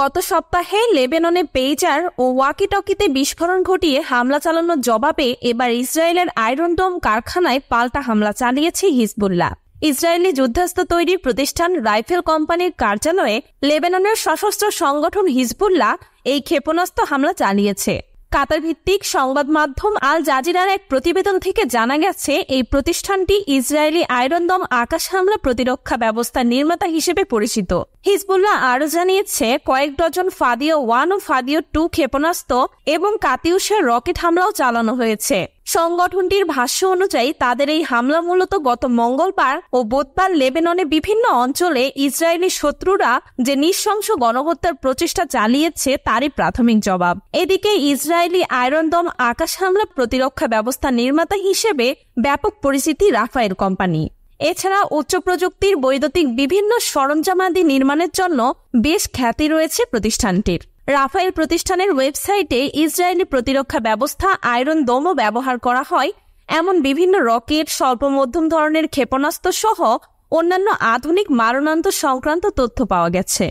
গত সপ্তাহে লেবাননে পেইজার ও ওয়াকিটকিতে বিস্ফোরণ ঘটিয়ে হামলা চালানোর জবাবে এবার ইসরায়েলের আয়রন ডোম কারখানায় পাল্টা হামলা চালিয়েছে হিজবুল্লাহ। ইসরায়েলি যুদ্ধাস্ত্র তৈরির প্রতিষ্ঠান রাইফেল কোম্পানির কার্যালয়ে লেবাননের সশস্ত্র সংগঠন হিজবুল্লাহ এই ক্ষেপণাস্ত্র হামলা চালিয়েছে। কাতার ভিত্তিক সংবাদ মাধ্যম আল জাজিরার এক প্রতিবেদন থেকে জানা গেছে, এই প্রতিষ্ঠানটি ইসরায়েলি আয়রন ডোম আকাশ হামলা প্রতিরক্ষা ব্যবস্থা নির্মাতা হিসেবে পরিচিত। হিজবুল্লাহ আরও জানিয়েছে, কয়েক ডজন ফাদিও 1 ও ফাদিও 2 ক্ষেপণাস্ত্র এবং কাতিউসের রকেট হামলাও চালানো হয়েছে। সংগঠনটির ভাষ্য অনুযায়ী তাদের এই হামলা মূলত গত মঙ্গলবার ও বুধবার লেবাননে বিভিন্ন অঞ্চলে ইসরায়েলি শত্রুরা যে নৃশংস গণহত্যার প্রচেষ্টা চালিয়েছে তারই প্রাথমিক জবাব। এদিকে ইসরায়েলি আয়রন ডোম আকাশ হামলা প্রতিরক্ষা ব্যবস্থা নির্মাতা হিসেবে ব্যাপক পরিচিতি রাফায়েল কোম্পানি। এছাড়া উচ্চ প্রযুক্তির বৈদ্যুতিক বিভিন্ন সরঞ্জামাদি নির্মাণের জন্য বেশ খ্যাতি রয়েছে প্রতিষ্ঠানটির। রাফায়েল প্রতিষ্ঠানের ওয়েবসাইটে ইসরায়েলি প্রতিরক্ষা ব্যবস্থা আয়রন ডোমও ব্যবহার করা হয় এমন বিভিন্ন রকেট, স্বল্প মধ্যম ধরনের ক্ষেপণাস্ত্র সহ অন্যান্য আধুনিক মারণাস্ত্র সংক্রান্ত তথ্য পাওয়া গেছে।